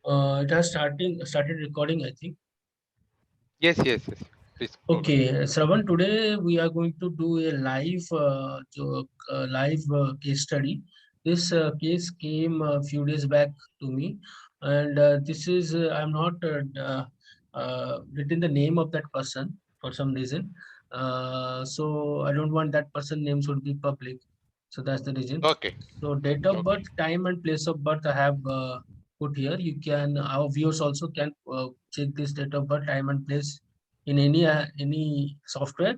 It has started recording, I think. Yes, yes, yes. Please go ahead. Okay, Shravan, today we are going to do a live case study. This case came a few days back to me, and this is I'm not written the name of that person for some reason. So I don't want that person name should be public. So that's the reason. Okay, So date of okay. birth, time, and place of birth I have put here. You can our viewers also can check this date of birth, time, and place in any software,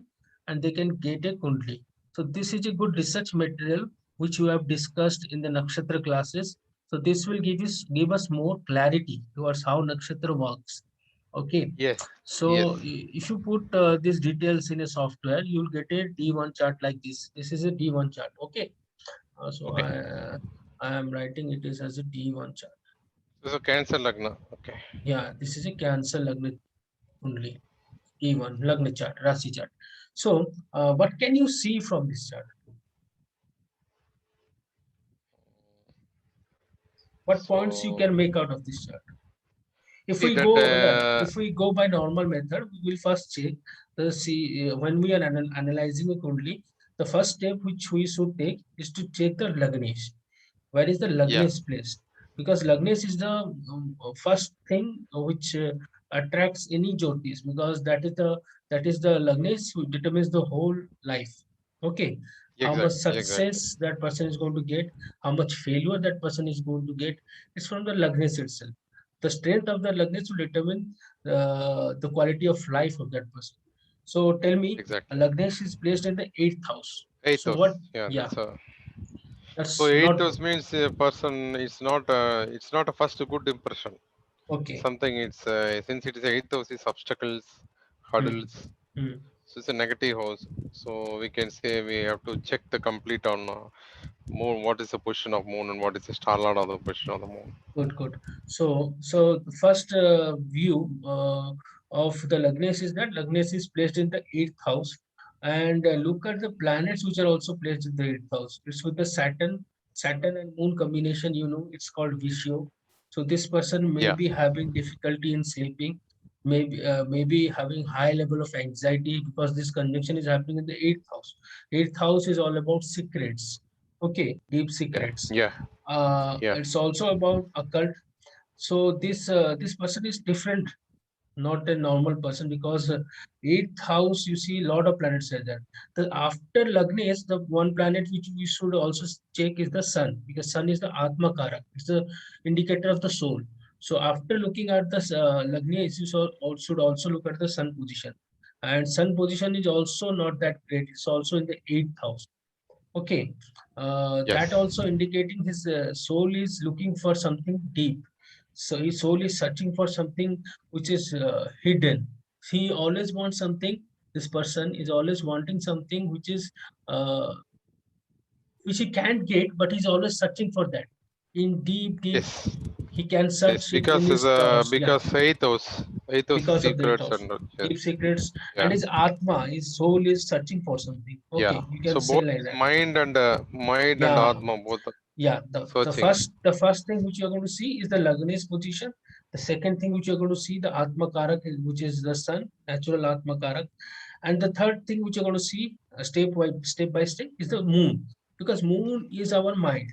and they can get a kundli. So this is a good research material which you have discussed in the nakshatra classes. So this will give us more clarity towards how nakshatra works. Okay. Yes, So yes. if you put these details in a software, you'll get a D1 chart like this. This is a D1 chart. Okay. So Okay. I am writing it is as a D1 chart. So Cancer Lagna. Okay. Yeah, this is a Cancer Lagna only. D1 Lagna chart, Rasi chart. So what can you see from this chart? What points you So can make out of this chart? If see we that. go, if we go by normal method, we will first check the see when we are analyzing a kundli. The first step which we should take is to check the Lagnesh. Where is the Yeah, Lagnesh placed? Because Lagnesh is the first thing which attracts any Jyotish, because that is the Lagnesh who determines the whole life. Okay, how much exactly, exactly. success that person is going to get, how much failure that person is going to get, is from the Lagnesh itself. The strength of the Lagnesh will determine the quality of life of that person. So tell me, Exactly. Lagnesh is placed in the eighth house. Eighth So house. what? Yeah, Yeah, that's a. So that's eighth not house good. means a person is not. It's not a first good impression. Okay. Something. It's since it is eighth house is obstacles, Hmm. hurdles. Hmm. So it's a negative house. So we can say we have to check the complete on moon. What is the position of moon and what is the star lord of the position of the moon. Good, good. So the first view of the Lagnesh is that Lagnesh is placed in the eighth house, and look at the planets which are also placed in the eighth house. It's with the Saturn and Moon combination. It's called Vishyo. So this person may Yeah. be having difficulty in sleeping, maybe having high level of anxiety because this conjunction is happening in the eighth house. Eighth house is all about secrets. Okay, deep Yeah. secrets. Yeah. Yeah. It's also about occult. So this person is different, not a normal person, because eighth house you see a lot of planets are there. The after Lagnesh, the one planet which we should also check is the sun, because sun is the Atma Karak. It's the indicator of the soul. So after looking at the Lagnesh, should also look at the sun position, and sun position is also not that great. It's also in the eighth house. Okay, that Yes. also indicating his soul is looking for something deep. So his soul is searching for something which is hidden. He always wants something. This person is always wanting something uh, which he can't get, but he's always searching for that. In deep, deep, Yes. he can Yes. search in his thoughts. Yeah, Because eight house is because of the secrets ethos, and yes. deep secrets, and Yeah. his Atma, his soul is searching for something. Yeah. Okay, you can So say both like that. mind and Yeah, atma both are yeah, the searching. first thing which you're going to see is the Lagnesh position. The second thing which you're going to see, the Atma Karak, which is the sun, natural Atma Karak. And the third thing which you're going to see, step by step, is the moon, because moon is our mind.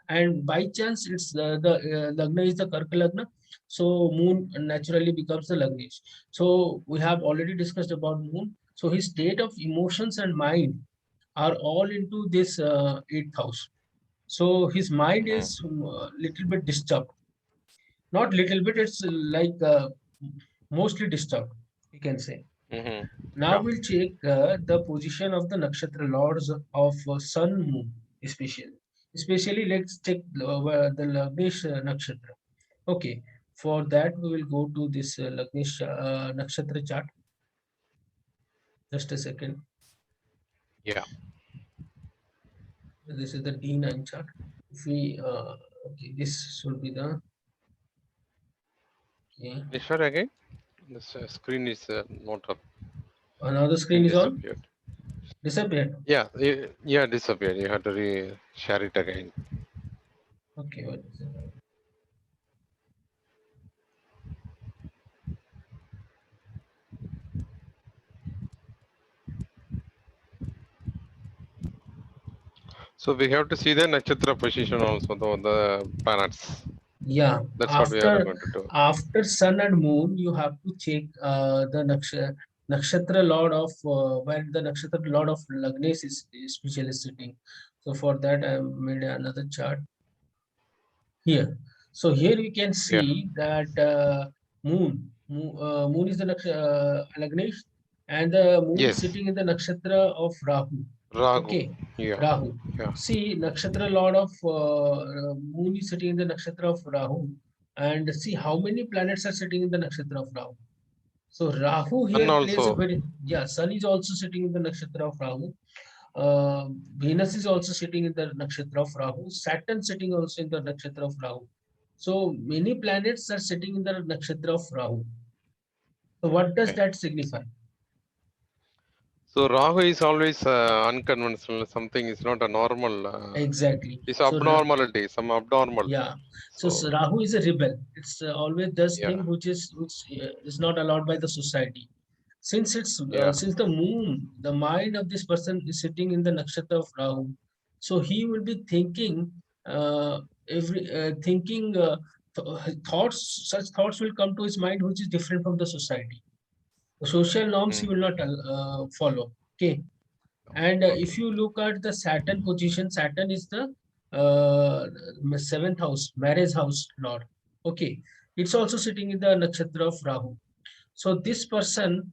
And by chance it's the Lagna is the Karka Lagna, so moon naturally becomes the Lagnesh. So we have already discussed about moon. So his state of emotions and mind are all into this eighth house. So his mind Mhm. is little bit disturbed. Not little bit, it's like mostly disturbed, you can say. Mhm. Now Yeah. we'll check the position of the nakshatra lords of sun, moon, especially. Especially, let's check the Lagnesh nakshatra. Okay, for that we will go to this Lagnesh nakshatra chart. Just a second. Yeah. This is the D9 chart. If we, okay, this should be the, okay. Is that again? This screen is not up. Another screen Screen is on, disappeared. disappeared. Yeah. Yeah. Disappeared. You have to share it again. Okay, what is it? So we have to see the nakshatra position also, the planets. Yeah, That's what we are going to do. after sun and moon, you have to check the nakshatra lord of where the nakshatra lord of Lagnesh is especially sitting. So for that, I made another chart here. So here we can Yeah. see that moon is the Lagnesh, and the moon is Yes. sitting in the nakshatra of Rahu. Ragu. Okay, Yeah. Rahu. Yeah. See, nakshatra lord of moon is sitting in the nakshatra of Rahu, and see how many planets are sitting in the nakshatra of Rahu. So Rahu Sun here plays a also. very, yeah, Sun is also sitting in the nakshatra of Rahu. Venus is also sitting in the nakshatra of Rahu. Saturn sitting also in the nakshatra of Rahu. So many planets are sitting in the nakshatra of Rahu. So what does Okay. that signify? So Rahu is always unconventional. Something is not a normal. Exactly. It's So abnormality. Some abnormal. yeah. So So Rahu is a rebel. It's always does yeah. thing which is not allowed by the society. Yeah. Since the moon, the mind of this person is sitting in the nakshatra of Rahu, so he will be thinking every thinking thoughts. Such thoughts will come to his mind, which is different from the society. The social norms he Mm. will not follow. Okay, and Okay. if you look at the Saturn position, Saturn is the uh, seventh house, marriage house lord. Okay, it's also sitting in the nakshatra of Rahu. So this person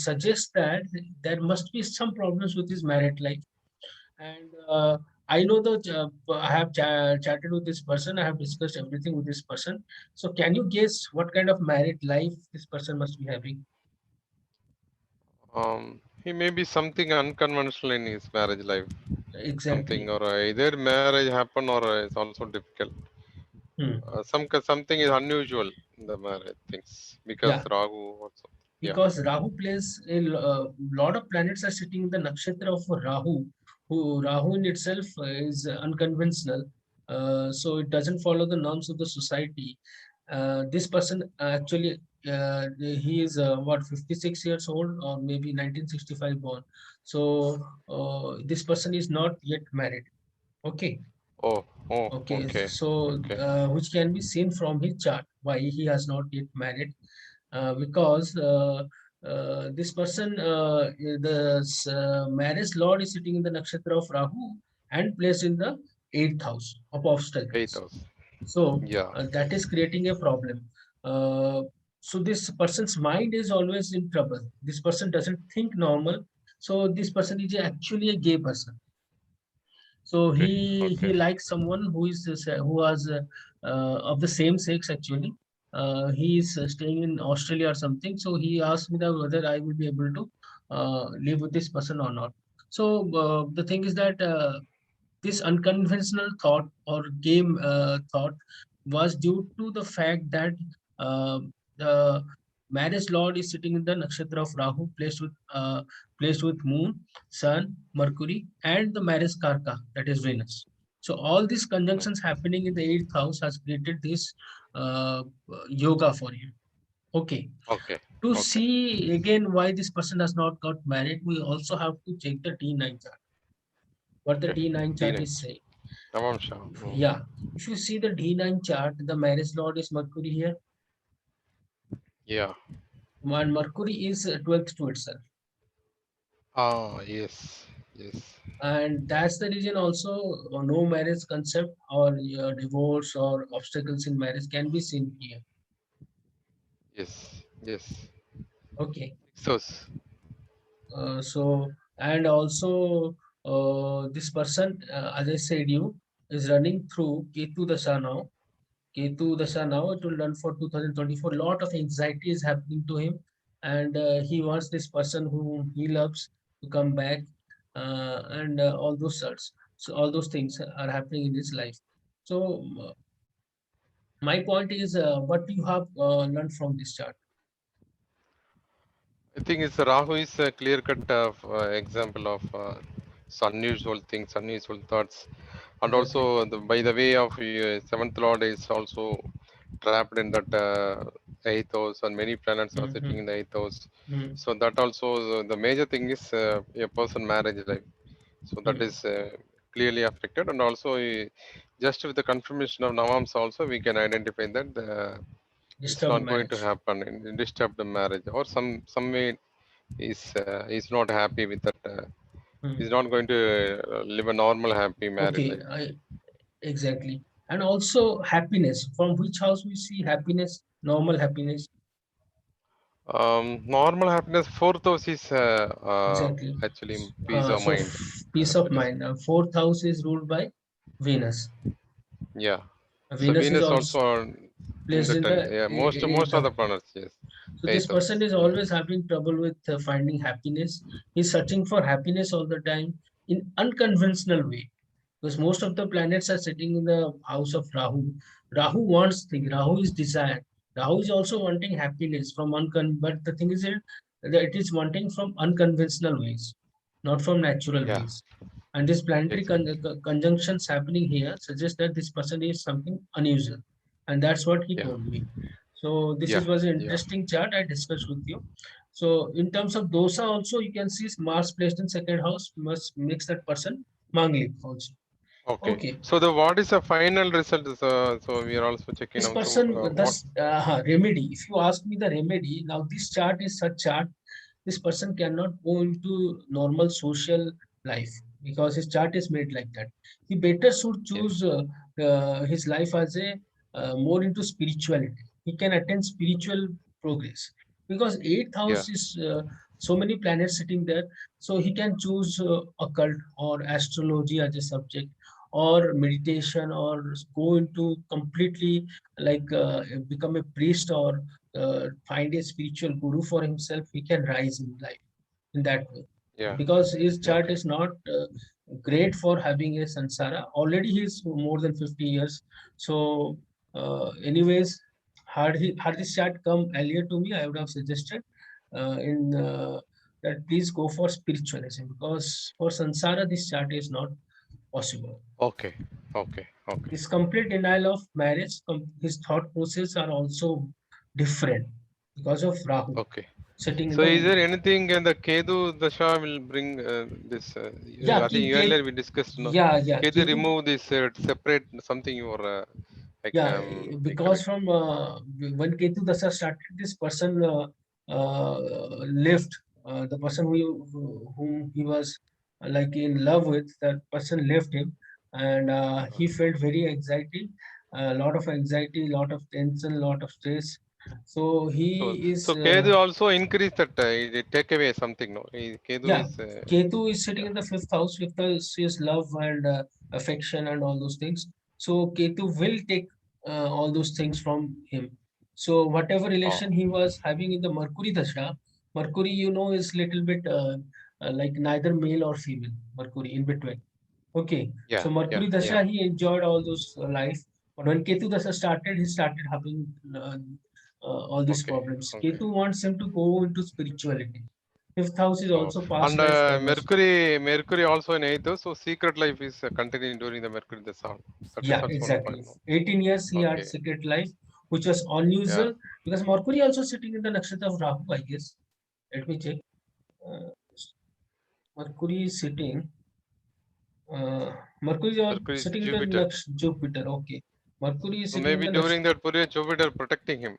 suggests that there must be some problems with his married life. And I know that I have chatted with this person. I have discussed everything with this person. So can you guess what kind of married life this person must be having? He may be something unconventional in his marriage life. Something Exactly. or either marriage happen or it's also difficult. Hmm. Something is unusual in the marriage things because Yeah, Rahu also. Yeah. because Rahu plays a lot of planets are sitting in the nakshatra of Rahu, who Rahu in itself is unconventional, so it doesn't follow the norms of the society. This person actually he is what 56 years old or maybe 1965 born. So this person is not yet married. Okay. Oh. Oh. Okay, Okay. so Okay. which can be seen from his chart why he has not yet married because this person, marriage lord is sitting in the nakshatra of Rahu and placed in the eighth house of Eight obstacles. hours. So Yeah. that is creating a problem. Uh, so this person's mind is always in trouble. This person doesn't think normal. So this person is actually a gay person. So Okay. he Okay. likes someone who was of the same sex actually. He is staying in Australia or something. So he asked me that whether I will be able to live with this person or not. So the thing is that this unconventional thought or game thought was due to the fact that the marriage lord is sitting in the nakshatra of Rahu, placed with Moon, Sun, Mercury, and the marriage karka, that is Venus. So all these Mm. conjunctions happening in the eighth house has created this uh, yoga for him. Okay. Okay. To Okay. see again why this person has not got married, we also have to check the D9 chart. What the Okay. D9 chart D9. is saying. Tamam Shah. Mm. Yeah, if you see the D9 chart, the marriage lord is Mercury here, Yeah. and Mercury is 12th to itself. Ah. Yes. Yes. And that's the reason also no marriage concept or divorce or obstacles in marriage can be seen here. Yes. Yes. Okay, Sixos. so and also this person, as I said, you is running through Ketu Dasha now. Ketu Dasha now it will run for 2024. Lot of anxiety is happening to him, and he wants this person whom he loves to come back, and all those sorts. So all those things are happening in his life. So my point is, what you have learned from this chart? I think it's Rahu is a clear cut example of unusual things, unusual thoughts, and Exactly. also by the way of seventh lord is also trapped in that eighth house, and many planets are sitting Mm-hmm. in the eighth house. Mm-hmm. So that also the major thing is a person marriage life. So that is clearly affected, and also just with the confirmation of Navams also we can identify that it's Disturbed not going to marriage. happen in disturb the marriage, or some way is not happy with that. Hmm. He's not going to live a normal happy married Okay, life. exactly. And also happiness. From which house we see happiness, normal happiness. Normal happiness, fourth house is Exactly. actually peace of So mind. peace of That is, mind. Fourth house is ruled by Venus. yeah. So Venus is Venus also also in placed the in tenth. the Yeah, most eighth of the house. planets, yes. So this Eighth person house. is always having trouble with finding happiness. He's searching for happiness all the time in unconventional way. Because most of the planets are sitting in the house of Rahu. Rahu wants things. Rahu is desire. Rahu is also wanting happiness from but the thing is that it is wanting from unconventional ways, not from natural Yeah, ways. And this planetary exactly. conjunctions happening here suggest that this person is something unusual, and that's what he Yeah, told me. So this yeah, is was an yeah. interesting chart I discussed with you. So in terms of dosa also, you can see Mars placed in second house must makes that person manglik also. Okay. Okay, So the what is the final result? Is, so we are also checking this out. So person what? thus remedy. If you ask me the remedy, now this chart is such chart. This person cannot go into normal social life because his chart is made like that. He better should Yeah, choose his life as a more into spirituality. He can attain spiritual progress because eighth yeah, house is so many planets sitting there. So he can choose occult or astrology as a subject, or meditation, or go into completely like become a priest, or find a spiritual guru for himself. He can rise in life in that way yeah. because his chart Okay. is not great for having a sansara. Already he's more than 50 years. So anyways, had this chart come earlier to me, I would have suggested in that please go for spiritualism, because for sansara this chart is not possible. Okay. Okay. Okay. His complete denial of marriage, his thought process are also different because of Rahu Okay. sitting in So is the. there anything in the Kedu Dasha will bring this? Yeah, I think earlier we discussed, no? Kedu Ketu. remove this separate something you were like Yeah, because correct. from when Ketu Dasa started, this person uh, left. The person whom he was like in love with, that person left him, and he felt very anxiety, a lot of anxiety, lot of tension, lot of stress. So So he is. so Kedu also increase that it take away something, no? Kedu Yeah, is Ketu is sitting yeah. in the fifth house. Fifth house is love and affection and all those things. So Ketu will take all those things from him. So whatever Oh, relation he was having in the Mercury Dasha, Mercury, is little bit like neither male or female. Mercury in between. Okay, yeah, so yeah, Mercury yeah. Dasha, he enjoyed all those life. But when Ketu Dasha started, he started having all these Okay, problems. okay. Ketu wants him to go into spirituality. Fifth house is So also and past life diversity. Mercury also in eighth, so secret life is continuing during the Mercury the sun. That is Yeah, also one point. exactly. No? 18 years he had Okay. secret life, which was Yeah. unusual because Mercury also sitting in the nakshatra of Rahu, I guess. Let me check. Uh, Mercury is sitting. Mercury is Mercury is sitting in the Jupiter. Jupiter. Okay. Mercury is So sitting in maybe the during nakshatra. that period Jupiter protecting him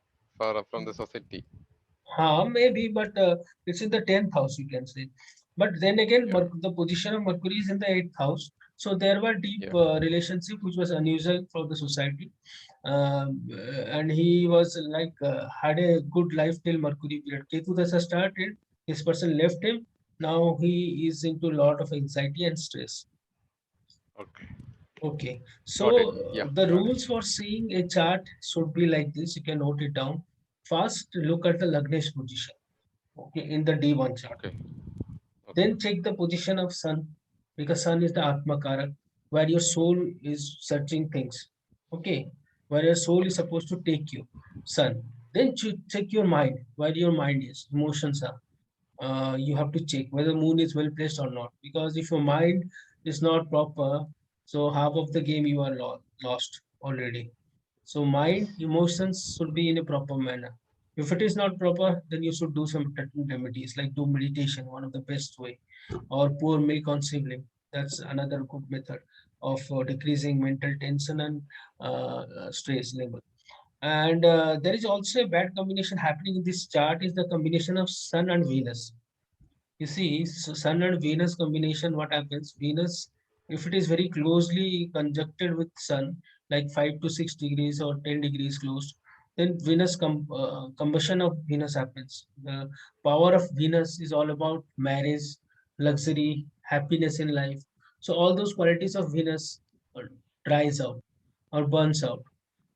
from the society. Maybe, but it's in the 10th house, you can say. But then again, Yeah. The position of Mercury is in the 8th house. So there were deep Yeah. relationship, which was unusual for the society. And he was like, had a good life till Mercury period. Ketu Dasa started, this person left him. Now he is into a lot of anxiety and stress. Okay. Okay, Got it. so Yeah, the got it. rules for seeing a chart should be like this. You can note it down. First, look at the Lagnesh position. Okay, in the D1 chart. Okay. Okay. Then check the position of Sun, because Sun is the Atma Karak, where your soul is searching things. Okay, where your soul is Okay. supposed to take you. Sun. Then check your mind, where your mind is, emotions are. You have to check whether moon is well placed or not. Because if your mind is not proper, so half of the game you are lost already. So mind, emotions should be in a proper manner. If it is not proper, then you should do some remedies, like do meditation, one of the best way, or pour milk on sibling. That's another good method of decreasing mental tension and stress level. And there is also a bad combination happening in this chart is the combination of Sun and Venus. You see, Sun and Venus combination, what happens? Venus, if it is very closely conjuncted with Sun, like 5 to 6 degrees or 10 degrees close, then combustion of Venus happens. The power of Venus is all about marriage, luxury, happiness in life. So all those qualities of Venus uh, dries out or burns out.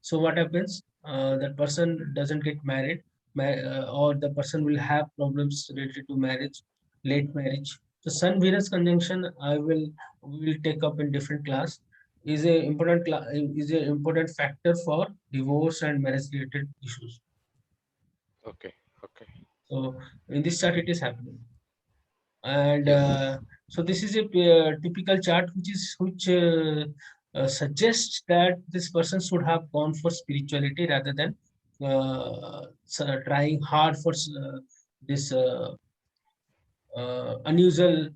So what happens? That person doesn't get married, or the person will have problems related to marriage, late marriage. So Sun Venus conjunction, we will take up in different class. Is a important factor for divorce and marriage related issues. Okay. Okay. So in this chart, it is happening, and Yes. so this is a typical chart which suggests that this person should have gone for spirituality rather than trying hard for this unusual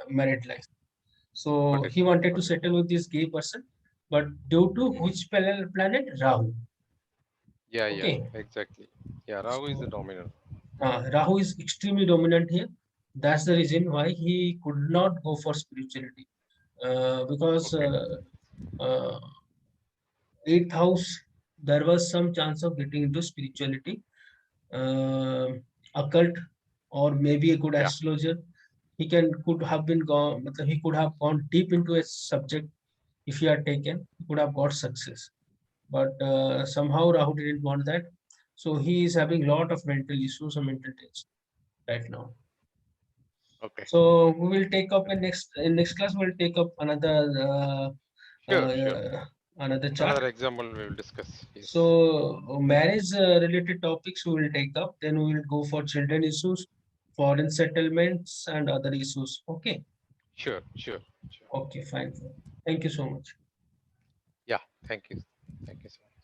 married life. Got So it. he wanted to Got it. settle with this gay person, but due to Mhm. which planet? Rahu. Yeah. Yeah. Okay, Exactly. Yeah. Rahu is the so dominant. Rahu is extremely dominant here. That's the reason why he could not go for spirituality. Because Okay. uh, eighth house, there was some chance of getting into spirituality, uh, occult, or maybe a good Yeah. astrologer. Could have been gone. He could have gone deep into a subject if he had taken. He could have got success, but somehow Rahu didn't want that. So he is having a lot of mental issues or mental tension right now. Okay. So we will take up in next class. We'll take up Sure. Sure. another chart. Another example we will discuss. Yes. So marriage related topics we will take up. Then we will go for children issues, foreign settlements, and other issues. Okay. Sure. Sure. Sure. Okay. Fine. Thank you so much. Yeah. Thank you. Thank you so much.